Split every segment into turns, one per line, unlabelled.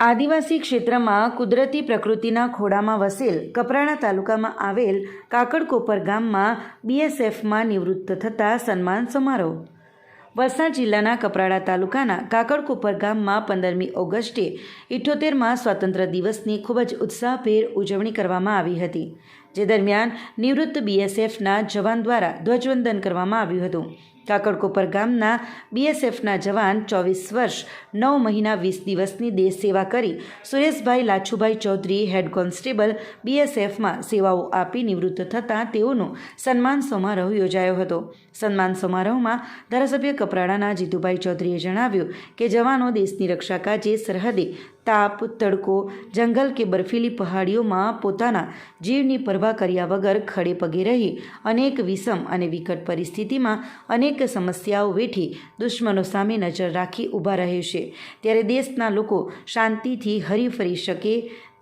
આદિવાસી ક્ષેત્રમાં કુદરતી પ્રકૃતિના ખોળામાં વસેલ કપરાડા તાલુકામાં આવેલ કાકડકોપર ગામમાં બીએસએફમાં નિવૃત્ત થતા સન્માન સમારોહ. વલસાડ જિલ્લાના કપરાડા તાલુકાના કાકડકોપર ગામમાં 15મી ઓગસ્ટે 78માં સ્વાતંત્ર્ય દિવસની ખૂબ જ ઉત્સાહભેર ઉજવણી કરવામાં આવી હતી. જે દરમિયાન નિવૃત્ત બીએસએફના જવાન દ્વારા ધ્વજવંદન કરવામાં આવ્યું હતું. કાકડકોપર ગામના બીએસએફના જવાન 24 વર્ષ 9 મહિના 20 દિવસની દેશ સેવા કરી સુરેશભાઈ લાછુભાઈ ચૌધરી હેડ કોન્સ્ટેબલ બીએસએફમાં સેવાઓ આપી નિવૃત્ત થતાં તેઓનો સન્માન સમારોહ યોજાયો હતો. સન્માન સમારોહમાં ધારાસભ્ય કપરાડાના જીતુભાઈ ચૌધરીએ જણાવ્યું કે જવાનો દેશની રક્ષા કાજે સરહદે તાપ, તડકો, જંગલ કે બર્ફીલી પહાડીઓમાં પોતાના જીવની પરવા કર્યા વગર ખડે પગે રહી અનેક વિષમ અને વિકટ પરિસ્થિતિમાં અનેક સમસ્યાઓ વેઠી દુશ્મનો સામે નજર રાખી ઊભા રહે છે. ત્યારે દેશના લોકો શાંતિથી હરી ફરી શકે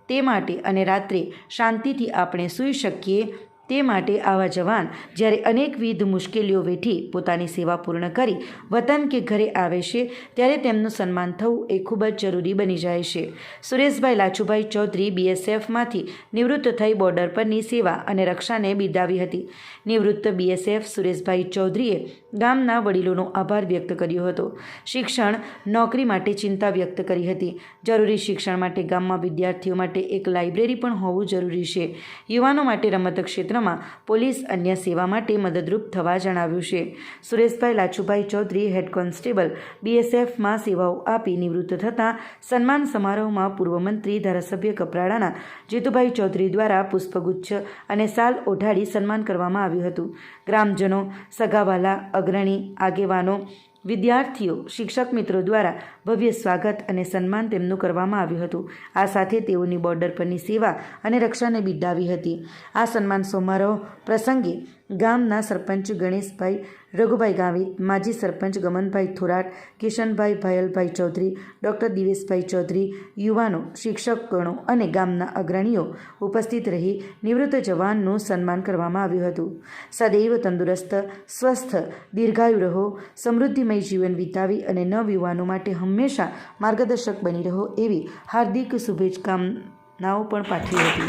તે માટે અને રાત્રે શાંતિથી આપણે સૂઈ શકીએ તે માટે આવા જવાન જ્યારે અનેકવિધ મુશ્કેલીઓ વેઠી પોતાની સેવા પૂર્ણ કરી વતન કે ઘરે આવે છે ત્યારે તેમનું સન્માન થવું એ ખૂબ જ જરૂરી બની જાય છે. સુરેશભાઈ લાછુભાઈ ચૌધરી બીએસએફમાંથી નિવૃત્ત થઈ બોર્ડર પરની સેવા અને રક્ષાને બિરદાવી હતી. નિવૃત્ત બીએસએફ સુરેશભાઈ ચૌધરીએ ગામના વડીલોનો આભાર વ્યક્ત કર્યો હતો. શિક્ષણ, નોકરી માટે ચિંતા વ્યક્ત કરી હતી. જરૂરી શિક્ષણ માટે ગામમાં વિદ્યાર્થીઓ માટે એક લાઇબ્રેરી પણ હોવું જરૂરી છે. યુવાનો માટે રમત ક્ષેત્ર પોલીસ અન્ય સેવા માટે મદદરૂપ થવા જણાવ્યું છે. સુરેશભાઈ લાછુભાઈ ચૌધરી હેડ કોન્સ્ટેબલ બીએસએફમાં સેવાઓ આપી નિવૃત્ત થતાં સન્માન સમારોહમાં પૂર્વ મંત્રી ધારાસભ્ય કપરાડાના જીતુભાઈ ચૌધરી દ્વારા પુષ્પગુચ્છ અને શાલ ઓઢાડી સન્માન કરવામાં આવ્યું હતું. ગ્રામજનો, સગાવાલા, અગ્રણી આગેવાનો, વિદ્યાર્થીઓ, શિક્ષક મિત્રો દ્વારા ભવ્ય સ્વાગત અને સન્માન તેમનું કરવામાં આવ્યું હતું. આ સાથે તેઓની બોર્ડર પરની સેવા અને રક્ષાને બિરદાવી હતી. આ સન્માન સમારોહ પ્રસંગે ગામના સરપંચ ગણેશભાઈ રઘુભાઈ ગાવિત, માજી સરપંચ ગમનભાઈ થોરાટ, કિશનભાઈ ભાયલભાઈ ચૌધરી, ડૉક્ટર દિવેશભાઈ ચૌધરી, યુવાનો, શિક્ષકગણો અને ગામના અગ્રણીઓ ઉપસ્થિત રહી નિવૃત્ત જવાનનું સન્માન કરવામાં આવ્યું હતું. સદૈવ તંદુરસ્ત, સ્વસ્થ, દીર્ઘાયુ રહો, સમૃદ્ધિમય જીવન વિતાવી અને નવયુવાનો માટે હંમેશા માર્ગદર્શક બની રહો એવી હાર્દિક શુભેચ્છાઓ પણ પાઠવી હતી.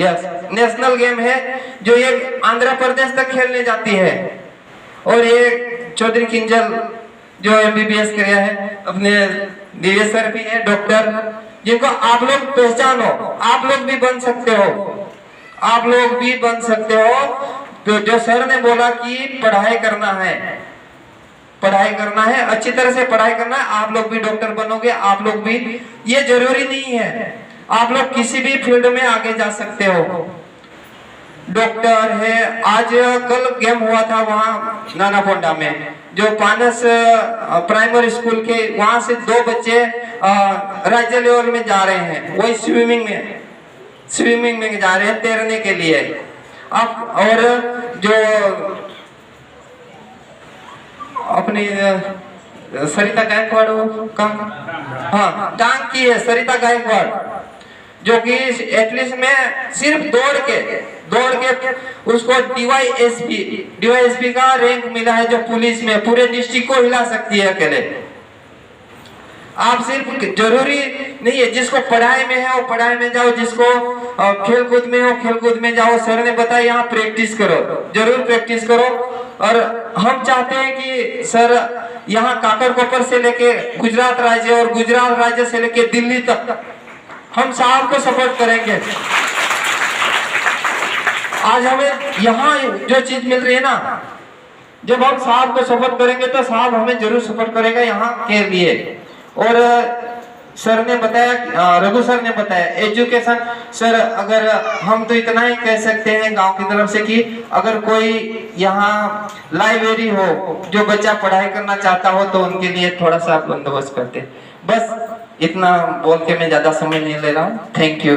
यस, नेशनल गेम है जो ये आंध्र प्रदेश तक खेलने जाती है और ये चौधरी किंजल जो एमबीबीएस किया है, अपने दिव्य सर भी है डॉक्टर, जिनको आप लोग पहचानो. आप लोग भी बन सकते हो, आप लोग भी बन सकते हो. तो जो सर ने बोला कि पढ़ाई करना है, पढ़ाई करना है, अच्छी तरह से पढ़ाई करना है. आप लोग भी डॉक्टर बनोगे, आप लोग भी, ये जरूरी नहीं है, आप लोग किसी भी फील्ड में आगे जा सकते हो. डॉक्टर है, आज कल गेम हुआ था वहाँ नाना पोंडा में, जो पानस प्राइमरी स्कूल के वहाँ से 2 बच्चे राज्य लेवल में जा रहे हैं. वही स्विमिंग में जा रहे हैं तैरने के लिए. अब और जो अपनी सरिता गायकवाड़ का, हाँ, टांग की है सरिता गायकवाड़, जो कि एथलीट में सिर्फ दौड़ के उसको डीवाईएसपी का रैंक मिला है, जो पुलिस में पूरे डिस्ट्रिक्ट को हिला सकती है अकेले. आप सिर्फ जरूरी नहीं है जिसको पढ़ाई में है वो पढ़ाई में जाओ, जिसको खेलकूद में हो खेलकूद में जाओ. सर ने बताया यहाँ प्रैक्टिस करो, जरूर प्रैक्टिस करो. और हम चाहते हैं कि सर यहाँ काकड़कोपर से लेके गुजरात राज्य और गुजरात राज्य से लेके दिल्ली तक हम साहब को सपोर्ट करेंगे. आज हमें यहाँ जो चीज मिल रही है ना, जब हम साहब को सपोर्ट करेंगे तो साहब हमें जरूर सपोर्ट करेगा यहाँ के लिए. और सर ने बताया, रघु सर ने बताया एजुकेशन. सर अगर हम तो इतना ही कह सकते हैं गांव की तरफ से कि अगर कोई यहाँ लाइब्रेरी हो, जो बच्चा पढ़ाई करना चाहता हो तो उनके लिए थोड़ा सा बंदोबस्त करते. बस इतना बोल के मैं ज्यादा समय नहीं ले रहा हूँ. Thank you.